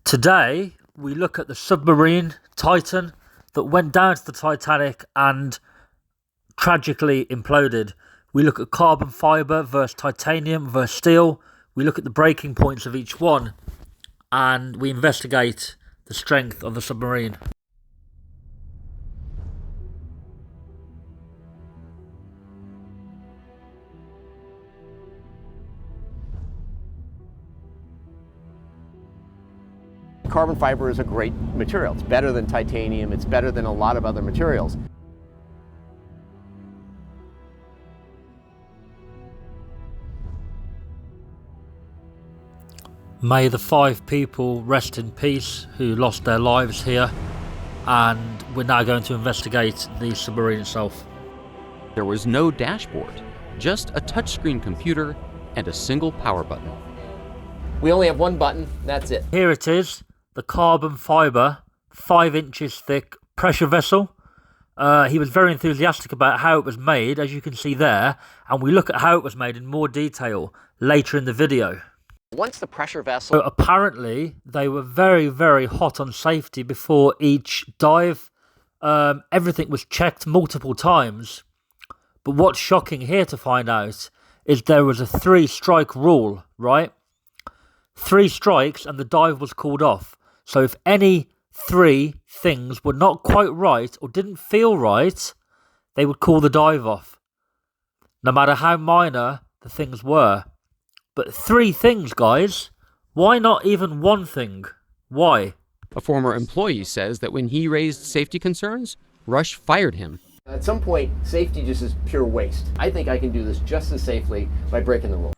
Today, we look at the submarine Titan that went down to the Titanic and tragically imploded. We look at carbon fibre versus titanium versus steel. We look at the breaking points of each one, and we investigate the strength of the submarine. Carbon fiber is a great material. It's better than titanium. It's better than a lot of other materials. May the 5 people rest in peace who lost their lives here, and we're now going to investigate the submarine itself. There was no dashboard, just a touchscreen computer and a single power button. We only have one button, that's it. Here it is, the carbon fibre, 5 inches thick pressure vessel. He was very enthusiastic about how it was made, as you can see there, and we look at how it was made in more detail later in the video. Once the pressure vessel... So apparently, they were very, very hot on safety before each dive. Everything was checked multiple times. But what's shocking here to find out is there was a 3-strike rule, right? 3 strikes and the dive was called off. So if any 3 things were not quite right or didn't feel right, they would call the dive off, no matter how minor the things were. But 3 things, guys. Why not even 1 thing? Why? A former employee says that when he raised safety concerns, Rush fired him. At some point, safety just is pure waste. I think I can do this just as safely by breaking the rules.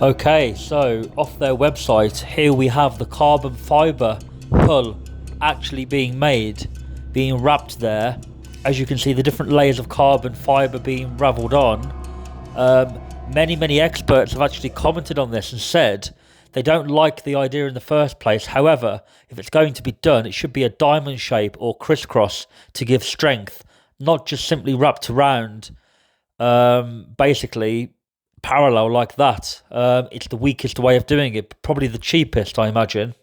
Okay, so off their website, here we have the carbon fibre hull actually being made, being wrapped there. As you can see, the different layers of carbon fibre being ravelled on. Many experts have actually commented on this and said they don't like the idea in the first place. However, if it's going to be done, it should be a diamond shape or crisscross to give strength, not just simply wrapped around, basically parallel like that. It's the weakest way of doing it, probably the cheapest, I imagine.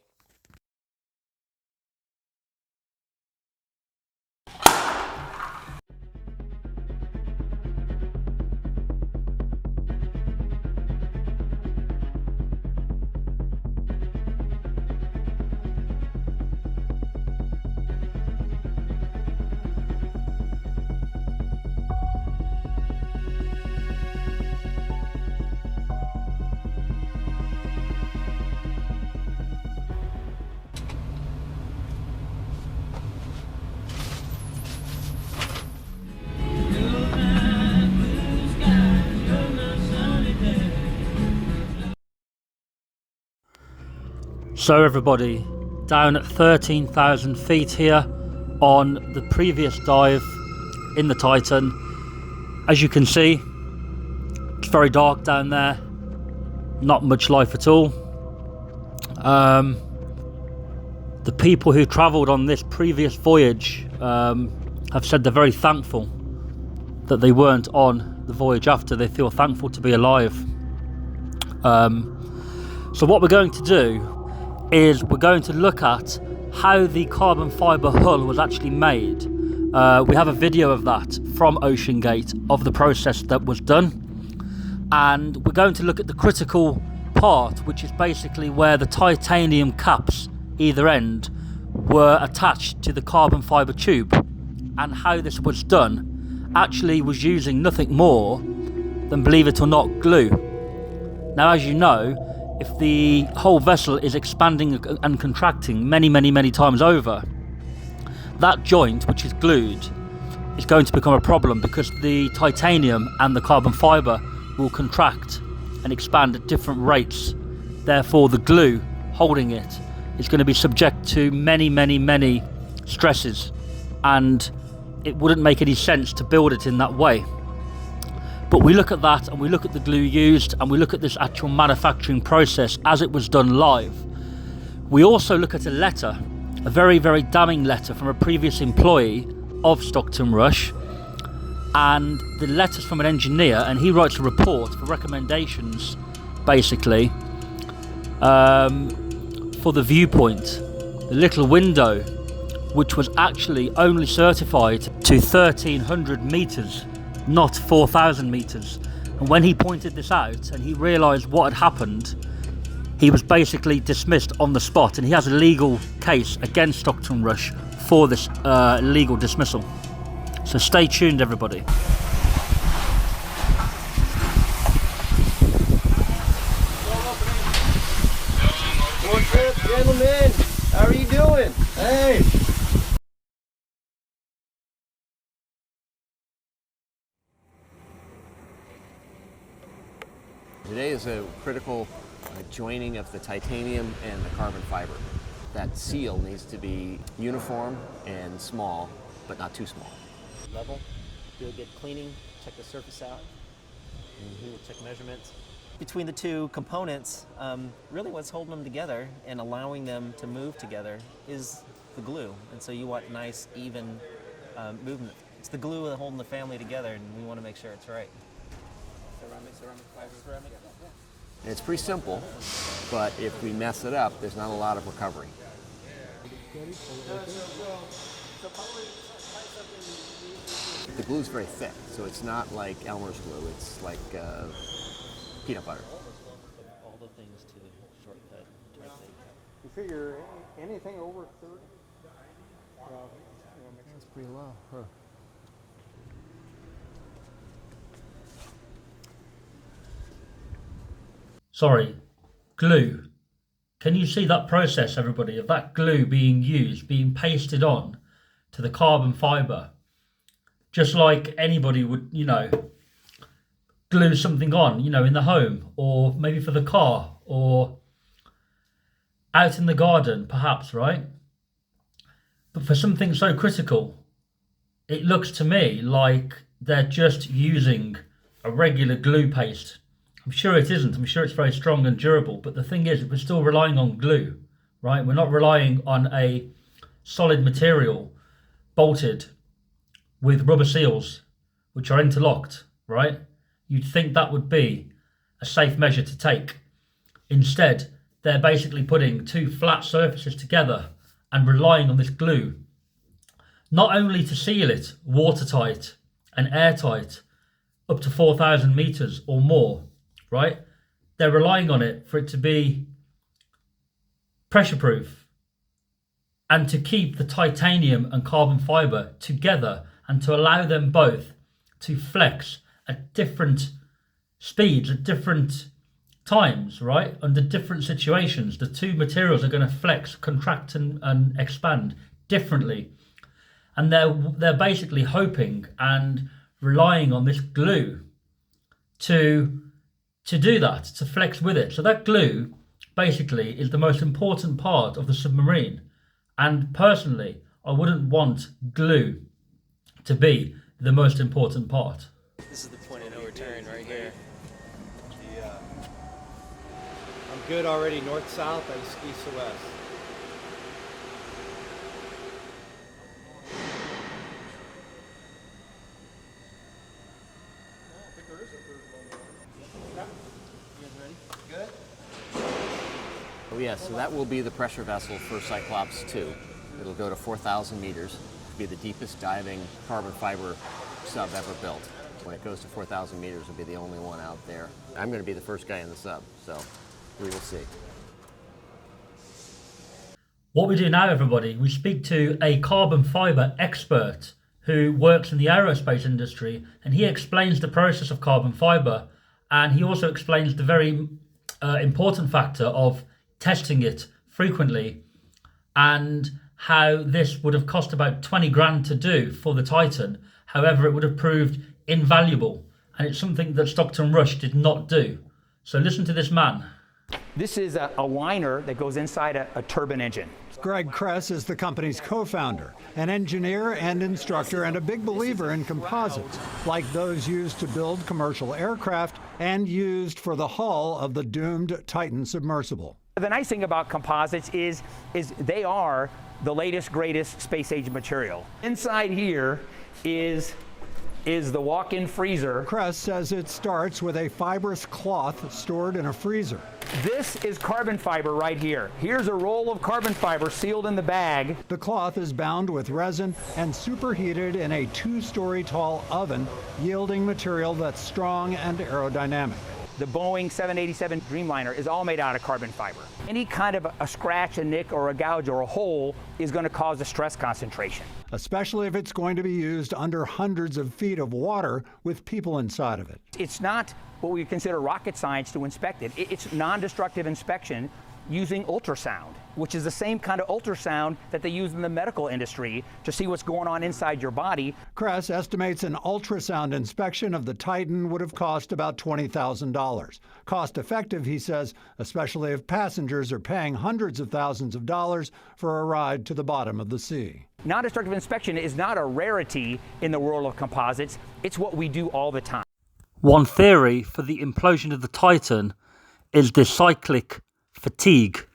So everybody, down at 13,000 feet here on the previous dive in the Titan. As you can see, it's very dark down there, not much life at all. The people who travelled on this previous voyage have said they're very thankful that they weren't on the voyage after. They feel thankful to be alive. So what we're going to do is we're going to look at how the carbon fibre hull was actually made. We have a video of that from Oceangate of the process that was done, and we're going to look at the critical part, which is basically where the titanium caps either end were attached to the carbon fibre tube, and how this was done actually was using nothing more than, believe it or not, glue. Now, as you know, if the whole vessel is expanding and contracting many times over, that joint, which is glued, is going to become a problem, because the titanium and the carbon fibre will contract and expand at different rates. Therefore, the glue holding it is going to be subject to many stresses, and it wouldn't make any sense to build it in that way. But we look at that, and we look at the glue used, and we look at this actual manufacturing process as it was done live. We also look at a letter, a very damning letter from a previous employee of Stockton Rush, and the letter's from an engineer, and he writes a report for recommendations, basically, for the viewpoint, the little window, which was actually only certified to 1,300 metres, not 4,000 metres. And when he pointed this out and he realised what had happened, he was basically dismissed on the spot, and he has a legal case against Stockton Rush for this legal dismissal. So stay tuned, everybody. What's up, gentlemen? How are you doing? Hey. Today is a critical joining of the titanium and the carbon fiber. That seal needs to be uniform and small, but not too small. Level, do a good cleaning, check the surface out, check measurements. Between the two components, really what's holding them together and allowing them to move together is the glue. And so you want nice, even movement. It's the glue that's holding the family together, and we want to make sure it's right. Ceramic fiber, ceramic. And it's pretty simple, but if we mess it up, there's not a lot of recovery. The glue is very thick, so it's not like Elmer's glue. It's like peanut butter. All the things to shortcut. You figure anything over 30? That's pretty low, huh? Sorry, glue. Can you see that process, everybody, of that glue being used, being pasted on to the carbon fibre? Just like anybody would, glue something on, in the home, or maybe for the car, or out in the garden, perhaps, right? But for something so critical, it looks to me like they're just using a regular glue paste. I'm sure it isn't. I'm sure it's very strong and durable. But the thing is, we're still relying on glue, right? We're not relying on a solid material bolted with rubber seals, which are interlocked, right? You'd think that would be a safe measure to take. Instead, they're basically putting two flat surfaces together and relying on this glue, not only to seal it watertight and airtight up to 4,000 meters or more, right? They're relying on it for it to be pressure proof and to keep the titanium and carbon fiber together and to allow them both to flex at different speeds, at different times, right? Under different situations. The two materials are going to flex, contract and expand differently. And they're basically hoping and relying on this glue to do that, to flex with it. So that glue basically is the most important part of the submarine. And personally, I wouldn't want glue to be the most important part. This is the point of no return right here. I'm good already, north-south, east-to-west. Oh yeah, so that will be the pressure vessel for Cyclops 2. It'll go to 4,000 meters. It'll be the deepest diving carbon fiber sub ever built. When it goes to 4,000 meters, it'll be the only one out there. I'm going to be the first guy in the sub, so we will see. What we do now, everybody, we speak to a carbon fiber expert who works in the aerospace industry, and he explains the process of carbon fiber, and he also explains the very important factor of testing it frequently, and how this would have cost about 20 grand to do for the Titan. However, it would have proved invaluable, and it's something that Stockton Rush did not do. So listen to this man. This is a liner that goes inside a turbine engine. Greg Kress is the company's co-founder, an engineer and instructor, and a big believer in composites, like those used to build commercial aircraft and used for the hull of the doomed Titan submersible. The nice thing about composites is they are the latest, greatest space-age material. Inside here is the walk-in freezer. Kress says it starts with a fibrous cloth stored in a freezer. This is carbon fiber right here. Here's a roll of carbon fiber sealed in the bag. The cloth is bound with resin and superheated in a 2-story tall oven, yielding material that's strong and aerodynamic. The Boeing 787 Dreamliner is all made out of carbon fiber. Any kind of a scratch, a nick, or a gouge, or a hole is going to cause a stress concentration. Especially if it's going to be used under hundreds of feet of water with people inside of it. It's not what we consider rocket science to inspect it. It's non-destructive inspection using ultrasound, which is the same kind of ultrasound that they use in the medical industry to see what's going on inside your body. Kress estimates an ultrasound inspection of the Titan would have cost about $20,000. Cost effective, he says, especially if passengers are paying hundreds of thousands of dollars for a ride to the bottom of the sea. Non-destructive inspection is not a rarity in the world of composites. It's what we do all the time. One theory for the implosion of the Titan is the cyclic fatigue.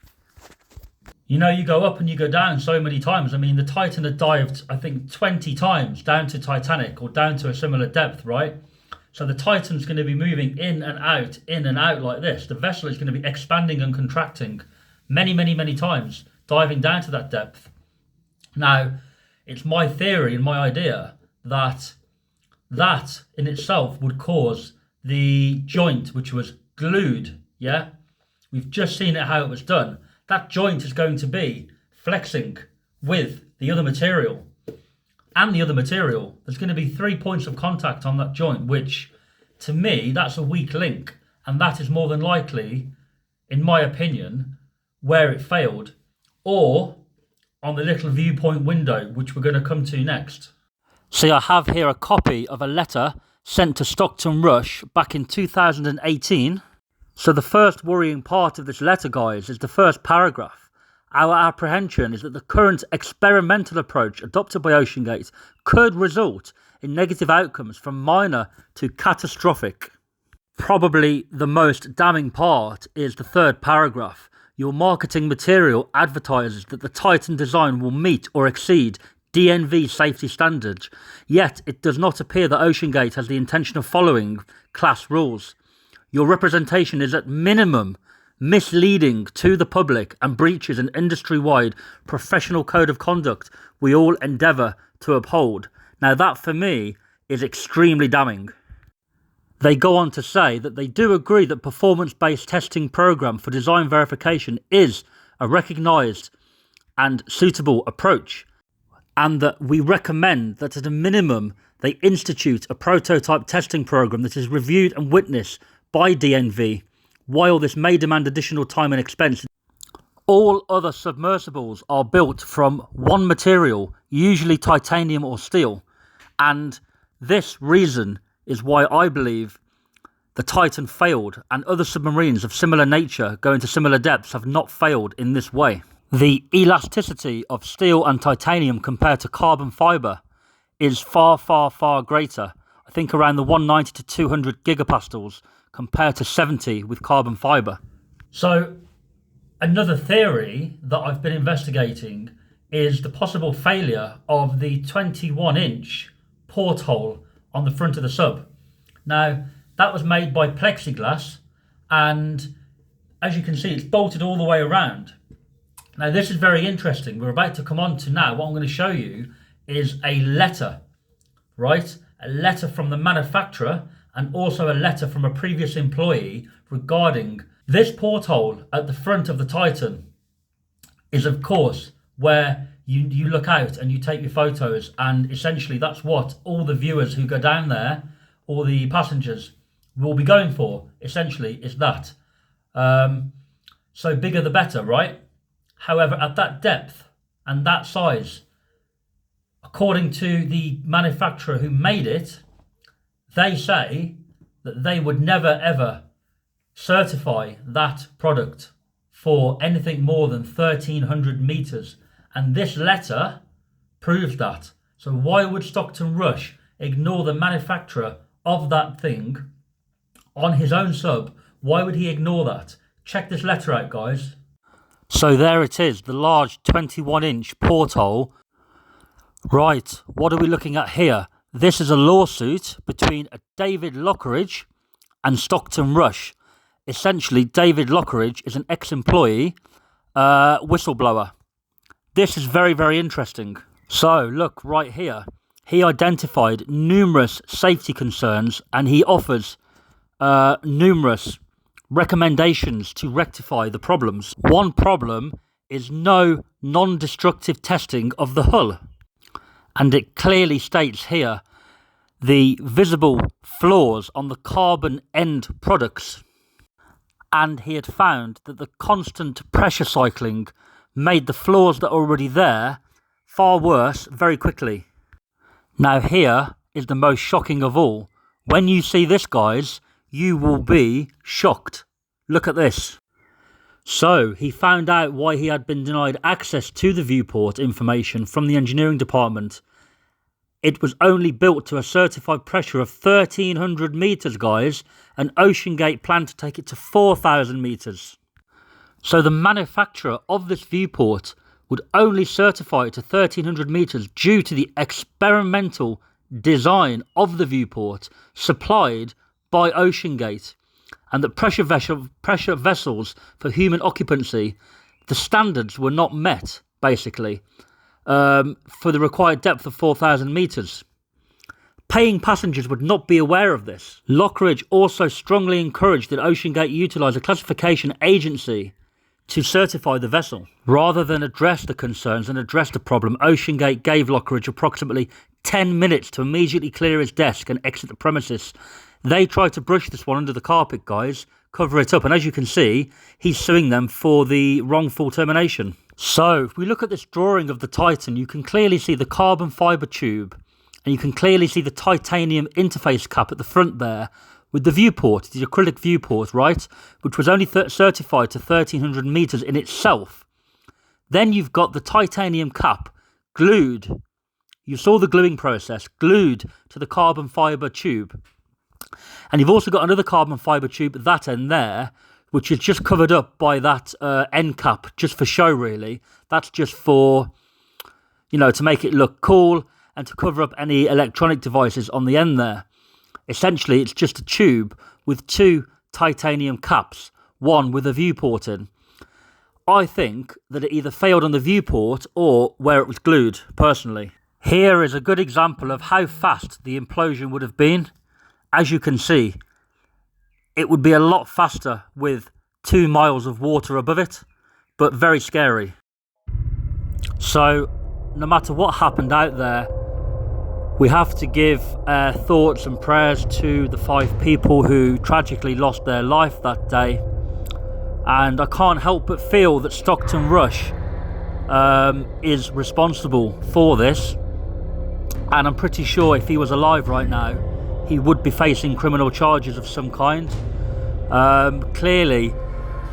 You know, you go up and you go down so many times. I mean, the Titan had dived, I think, 20 times down to Titanic, or down to a similar depth, right? So the Titan's going to be moving in and out like this. The vessel is going to be expanding and contracting many, many, many times, diving down to that depth. Now, it's my theory and my idea that that in itself would cause the joint, which was glued, yeah? We've just seen it how it was done. That joint is going to be flexing with the other material and the other material. There's going to be 3 points of contact on that joint, which to me, that's a weak link. And that is more than likely, in my opinion, where it failed, or on the little viewpoint window, which we're going to come to next. See, I have here a copy of a letter sent to Stockton Rush back in 2018. So the first worrying part of this letter, guys, is the first paragraph. Our apprehension is that the current experimental approach adopted by Oceangate could result in negative outcomes from minor to catastrophic. Probably the most damning part is the third paragraph. Your marketing material advertises that the Titan design will meet or exceed DNV safety standards, yet it does not appear that Oceangate has the intention of following class rules. Your representation is at minimum misleading to the public and breaches an industry-wide professional code of conduct we all endeavour to uphold. Now that, for me, is extremely damning. They go on to say that they do agree that performance-based testing program for design verification is a recognised and suitable approach, and that we recommend that at a minimum they institute a prototype testing program that is reviewed and witnessed by DNV. While this may demand additional time and expense, all other submersibles are built from one material, usually titanium or steel, and this reason is why I believe the Titan failed, and other submarines of similar nature going to similar depths have not failed in this way. The elasticity of steel and titanium compared to carbon fibre is far, far, far greater. I think around the 190 to 200 gigapascals compared to 70 with carbon fibre. So another theory that I've been investigating is the possible failure of the 21-inch porthole on the front of the sub. Now, that was made by plexiglass, and as you can see, it's bolted all the way around. Now, this is very interesting. We're about to come on to now. What I'm going to show you is a letter, right? A letter from the manufacturer and also a letter from a previous employee regarding this porthole at the front of the Titan is, of course, where you look out and you take your photos, and essentially that's what all the viewers who go down there, all the passengers, will be going for. Essentially, is that. So bigger the better, right? However, at that depth and that size, according to the manufacturer who made it, they say that they would never ever certify that product for anything more than 1,300 meters. And this letter proves that. So why would Stockton Rush ignore the manufacturer of that thing on his own sub? Why would he ignore that? Check this letter out, guys. So there it is, the large 21-inch porthole. Right, what are we looking at here? This is a lawsuit between David Lockridge and Stockton Rush. Essentially, David Lockridge is an ex-employee, whistleblower. This is very, very interesting. So, look, right here. He identified numerous safety concerns, and he offers numerous recommendations to rectify the problems. One problem is no non-destructive testing of the hull. And it clearly states here the visible flaws on the carbon end products. And he had found that the constant pressure cycling made the flaws that are already there far worse very quickly. Now here is the most shocking of all. When you see this, guys, you will be shocked. Look at this. So he found out why he had been denied access to the viewport information from the engineering department. It was only built to a certified pressure of 1,300 meters, guys, and Oceangate planned to take it to 4,000 meters. So the manufacturer of this viewport would only certify it to 1,300 meters due to the experimental design of the viewport supplied by Oceangate, and that pressure vessels for human occupancy, the standards were not met, basically, for the required depth of 4,000 meters. Paying passengers would not be aware of this. Lockridge also strongly encouraged that Oceangate utilise a classification agency to certify the vessel. Rather than address the concerns and address the problem, Oceangate gave Lockridge approximately 10 minutes to immediately clear his desk and exit the premises. They tried to brush this one under the carpet, guys, cover it up, and as you can see, he's suing them for the wrongful termination. So, if we look at this drawing of the Titan, you can clearly see the carbon fibre tube, and you can clearly see the titanium interface cap at the front there, with the viewport, the acrylic viewport, right, which was only certified to 1,300 meters in itself. Then you've got the titanium cap glued, you saw the gluing process, glued to the carbon fibre tube. And you've also got another carbon fibre tube at that end there, which is just covered up by that end cap, just for show, really. That's just for, you know, to make it look cool and to cover up any electronic devices on the end there. Essentially, it's just a tube with two titanium caps, one with a viewport in. I think that it either failed on the viewport or where it was glued, personally. Here is a good example of how fast the implosion would have been. As you can see, it would be a lot faster with 2 miles of water above it, but very scary. So, no matter what happened out there, we have to give thoughts and prayers to the 5 people who tragically lost their life that day. And I can't help but feel that Stockton Rush is responsible for this. And I'm pretty sure if he was alive right now, he would be facing criminal charges of some kind. Clearly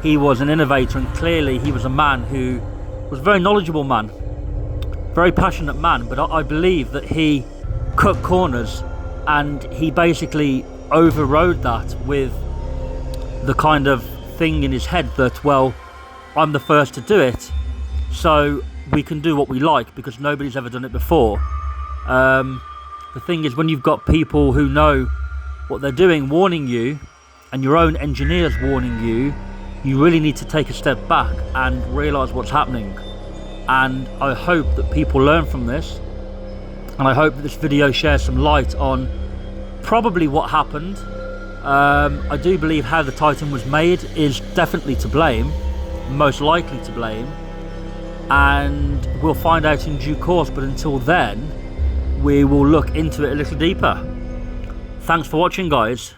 he was an innovator, and clearly he was a man who was a very knowledgeable man, very passionate man, but I believe that he cut corners and he basically overrode that with the kind of thing in his head that, well, I'm the first to do it, so we can do what we like because nobody's ever done it before. The thing is, when you've got people who know what they're doing warning you, and your own engineers warning you, you really need to take a step back and realise what's happening. And I hope that people learn from this, and I hope that this video shares some light on probably what happened. I do believe how the Titan was made is definitely to blame, most likely to blame, and we'll find out in due course, but until then we will look into it a little deeper. Thanks for watching, guys.